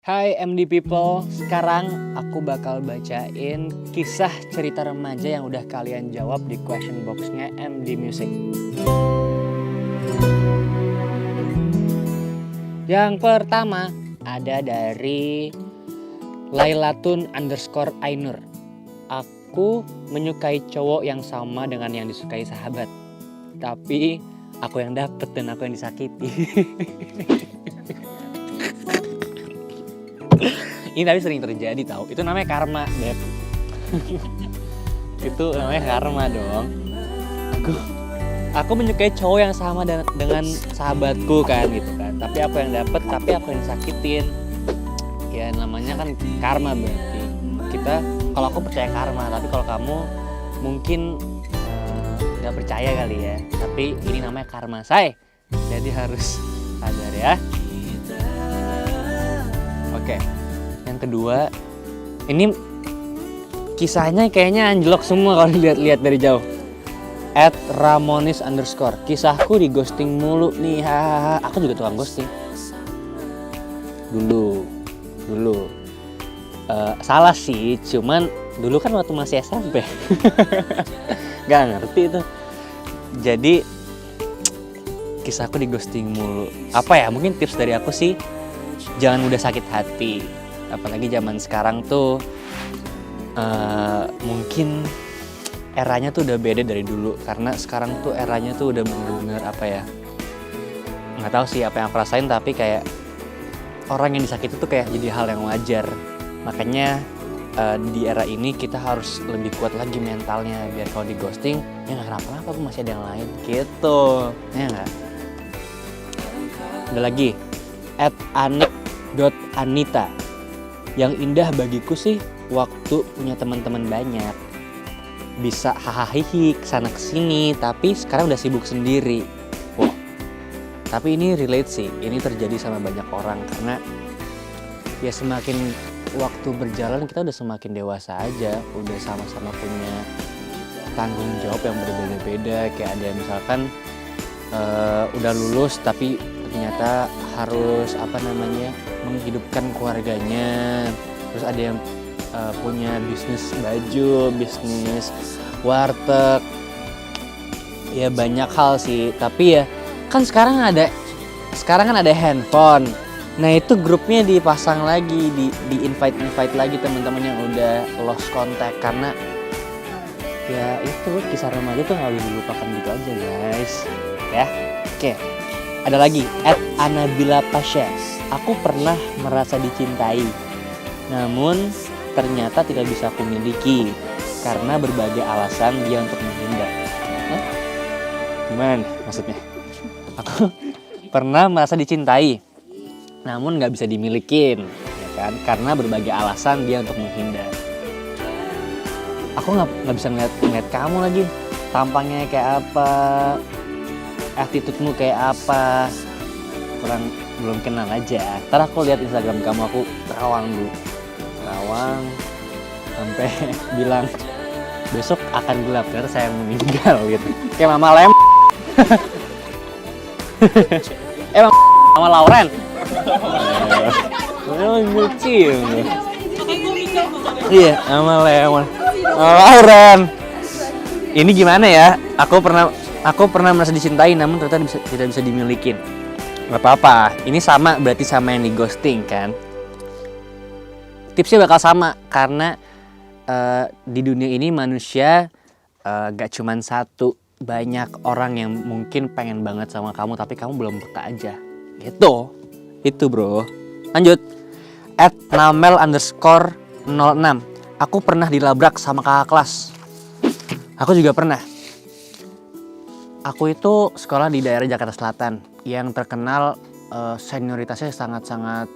Hai MD People, sekarang aku bakal bacain kisah cerita remaja yang udah kalian jawab di question box-nya MD Music. Yang pertama ada dari Lailatun_Ainur. Aku menyukai cowok yang sama dengan yang disukai sahabat, tapi aku yang dapet dan aku yang disakiti. Ini tapi sering terjadi tau. Itu namanya karma, Beb. Itu namanya karma dong. Aku menyukai cowok yang sama dengan sahabatku kan gitu kan. Tapi aku yang dapet, tapi aku yang disakitin. Ya namanya kan karma berarti. Kalau aku percaya karma, tapi kalau kamu mungkin nggak percaya kali ya. Tapi ini namanya karma, say. Jadi harus sadar ya. Oke. Yang kedua, ini kisahnya kayaknya anjlok semua kalau dilihat-lihat dari jauh. @ramonis_. Kisahku di ghosting mulu nih, hahaha. Aku juga tukang ghosting. Dulu. Salah sih, cuman dulu kan waktu masih SMP. Gak ngerti itu. Jadi kisahku di ghosting mulu. Apa ya? Mungkin tips dari aku sih, jangan mudah sakit hati. Apalagi zaman sekarang tuh mungkin eranya tuh udah beda dari dulu. Karena sekarang tuh eranya tuh udah bener-bener apa ya, nggak tahu sih apa yang aku rasain, tapi kayak orang yang disakiti tuh kayak jadi hal yang wajar. Makanya di era ini kita harus lebih kuat lagi mentalnya, biar kalau di ghosting ya nggak kenapa-napa, aku masih ada yang lain gitu ya nggak. Ada lagi @anik.anita. Yang indah bagiku sih waktu punya teman-teman banyak, bisa hahaha kesana kesini, tapi sekarang udah sibuk sendiri. Wah, tapi ini relate sih, ini terjadi sama banyak orang karena ya semakin waktu berjalan kita udah semakin dewasa aja, udah sama-sama punya tanggung jawab yang berbeda-beda. Kayak ada yang misalkan udah lulus tapi ternyata harus menghidupkan keluarganya. Terus ada yang punya bisnis baju, bisnis warteg. Ya banyak hal sih, tapi ya kan sekarang kan ada handphone. Nah itu grupnya dipasang lagi, di invite lagi teman-teman yang udah lost contact. Karena ya itu kisah remaja tuh nggak boleh dilupakan gitu aja guys ya. Oke, ada lagi @anabila pasha. Aku pernah merasa dicintai, namun ternyata tidak bisa aku miliki karena berbagai alasan dia untuk menghindar. Gimana maksudnya? Aku pernah merasa dicintai, namun nggak bisa dimilikin, ya kan? Karena berbagai alasan dia untuk menghindar. Aku nggak bisa ngeliat kamu lagi, tampangnya kayak apa, attitude-mu kayak apa, belum kenal aja. Ntar aku lihat Instagram kamu, aku terawang sampai bilang besok akan gelap karena saya meninggal gitu. Kayak Mama Lem. Emang Mama Lauren. Emang lucu. Iya, Mama Lem. Mama Lauren. Ini gimana ya? Aku pernah merasa dicintai namun ternyata tidak bisa dimilikin. Gak apa-apa, ini berarti sama yang di ghosting kan. Tipsnya bakal sama karena di dunia ini manusia gak cuman satu. Banyak orang yang mungkin pengen banget sama kamu tapi kamu belum peka aja gitu. Itu bro. Lanjut @namel_06. Aku pernah dilabrak sama kakak kelas. Aku juga pernah. Aku itu sekolah di daerah Jakarta Selatan yang terkenal senioritasnya sangat-sangat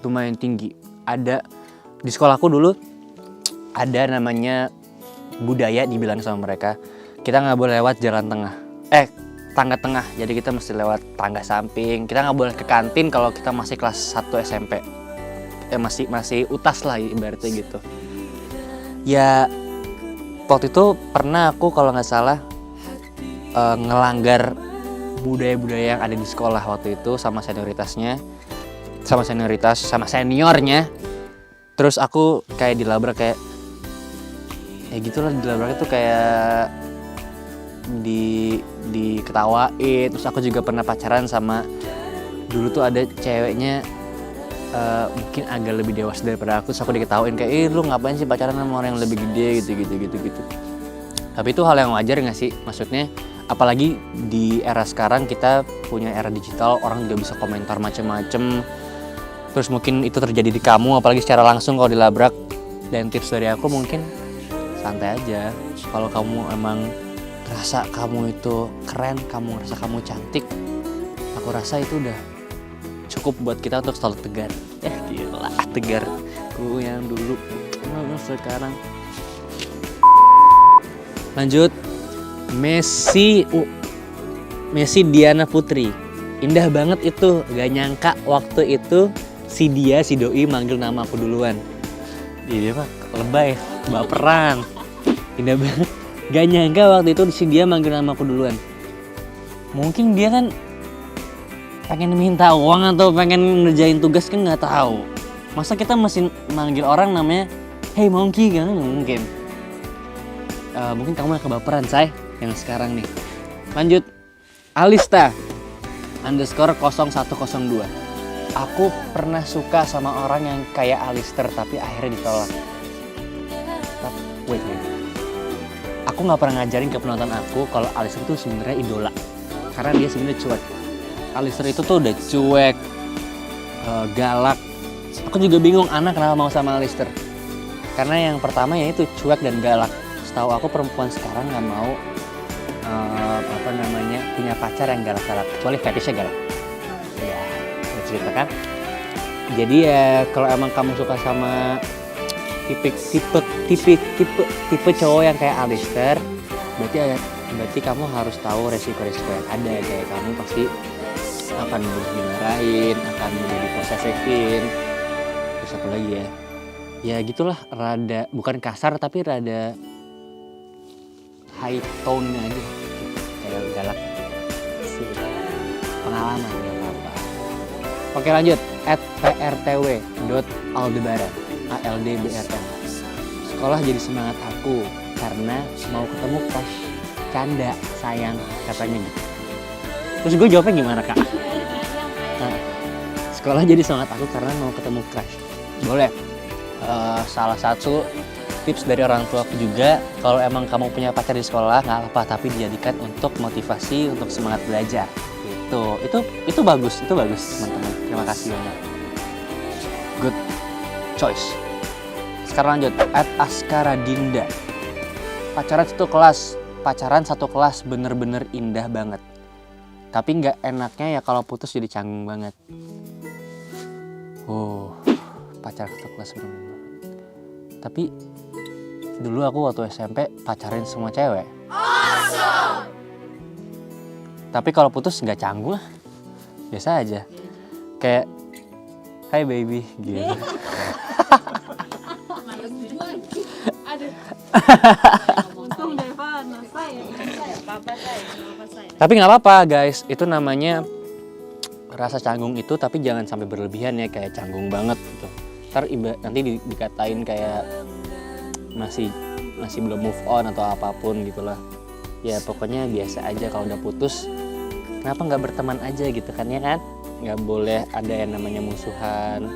lumayan tinggi. Ada di sekolahku dulu ada namanya budaya dibilang sama mereka, kita nggak boleh lewat tangga tengah. Jadi kita mesti lewat tangga samping. Kita nggak boleh ke kantin kalau kita masih kelas 1 SMP. Masih utas lah ibaratnya gitu. Ya waktu itu pernah aku kalau nggak salah ngelanggar budaya-budaya yang ada di sekolah waktu itu sama senioritasnya. sama senioritas, sama seniornya. Terus aku kayak dilabrak kayak ya gitulah, dilabrak itu kayak diketawain. Terus aku juga pernah pacaran sama, dulu tuh ada ceweknya mungkin agak lebih dewasa daripada aku. Terus aku diketawain kayak lu ngapain sih pacaran sama orang yang lebih gede gitu. Tapi itu hal yang wajar gak sih? Maksudnya apalagi di era sekarang, kita punya era digital, orang juga bisa komentar macem-macem. Terus mungkin itu terjadi di kamu, apalagi secara langsung kalau dilabrak. Dan tips dari aku mungkin santai aja. Kalau kamu emang rasa kamu itu keren, kamu rasa kamu cantik, aku rasa itu udah cukup buat kita untuk selalu tegar. Gila, tegar. Ku yang dulu, sekarang. Lanjut, Messi Diana Putri. Indah banget itu, gak nyangka waktu itu si doi manggil nama aku duluan. Dia mah lebay, baperan. Indah banget. Gak nyangka waktu itu si dia manggil nama aku duluan. Mungkin dia kan pengen minta uang atau pengen ngerjain tugas, kan gak tahu. Masa kita mesti manggil orang namanya hey monkey, kan mungkin. Mungkin kamu yang kebaperan, say, yang sekarang nih. Lanjut, Alista _0102. Aku pernah suka sama orang yang kayak Alister, tapi akhirnya ditolak. Wait. Aku nggak pernah ngajarin ke penonton aku kalau Alister itu sebenarnya idola, karena dia sebenarnya cuek. Alister itu tuh udah cuek, galak. Aku juga bingung anak kenapa mau sama Alister. Karena yang pertama ya itu cuek dan galak. Setahu aku perempuan sekarang nggak mau punya pacar yang galak-galak, kecuali fetishnya galak. Ya, cerita kan. Jadi ya kalau emang kamu suka sama tipe cowok yang kayak Alister, berarti kamu harus tahu resiko-resiko yang ada. Kayak kamu pasti akan mudah dimarahin, akan mudah diposesifin. Terus apa lagi ya? Ya gitulah, rada bukan kasar tapi rada high tone-nya aja, kayak galak sih. Pengalaman ya apa. Oke lanjut, @prtw.aldebaran ALDBRN. Sekolah jadi semangat aku karena mau ketemu crush. Canda sayang, katanya gitu. Terus gue jawabnya gimana, Kak? Sekolah jadi semangat aku karena mau ketemu crush. Boleh. Salah satu tips dari orang tua aku juga, kalau emang kamu punya pacar di sekolah nggak apa-apa, tapi dijadikan untuk motivasi, untuk semangat belajar. Itu bagus teman-teman. Terima kasih banyak. Good choice. Sekarang lanjut, @askaradinda. Pacaran satu kelas bener-bener indah banget. Tapi nggak enaknya ya kalau putus jadi canggung banget. Pacaran satu kelas bener-bener banget. Tapi dulu aku waktu SMP pacarin semua cewek. Awesome. Tapi kalau putus nggak canggung lah, biasa aja. Kayak, hai baby, gitu. Tapi nggak apa-apa guys, itu namanya rasa canggung itu, tapi jangan sampai berlebihan ya, kayak canggung banget gitu. Ntar nanti dikatain kayak masih belum move on atau apapun gitulah. Ya pokoknya biasa aja, kalau udah putus kenapa nggak berteman aja gitu kan, ya kan? Nggak boleh ada yang namanya musuhan,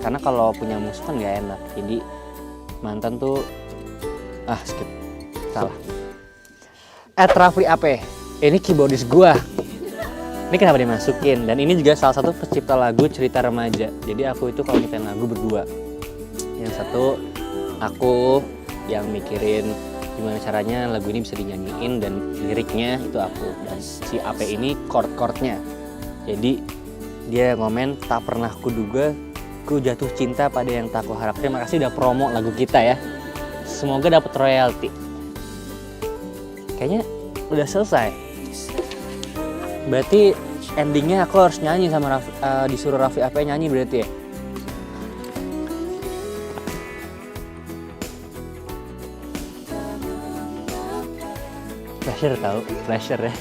karena kalau punya musuh kan nggak enak. Jadi mantan tuh skip, salah. @Rafli AP, ini keyboardis gua. Ini kenapa dimasukin? Dan ini juga salah satu pencipta lagu Cerita Remaja. Jadi aku itu kalau nyiptain lagu berdua. Yang satu aku yang mikirin gimana caranya lagu ini bisa dinyanyiin, dan liriknya itu aku. Dan si AP ini chord-chordnya. Jadi dia ngomen, tak pernah kuduga ku jatuh cinta pada yang tak kuharap. Terima kasih udah promo lagu kita ya. Semoga dapat royalti. Kayaknya udah selesai. Berarti endingnya aku harus nyanyi sama disuruh Raffi AP nyanyi berarti ya. Pressure tau, pressure ya.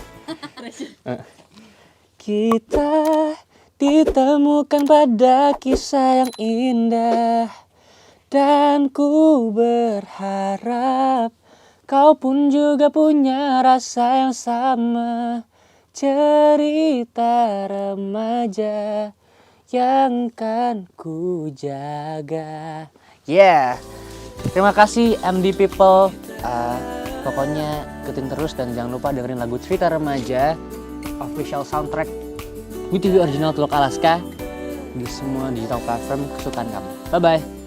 Kita ditemukan pada kisah yang indah. Dan ku berharap kau pun juga punya rasa yang sama. Cerita remaja yang kan ku jaga. Yeah. Terima kasih MD People. Pokoknya ikutin terus dan jangan lupa dengerin lagu Cerita Remaja official soundtrack WeTV Original Teluk Alaska di semua digital platform kesukaan kamu. Bye bye.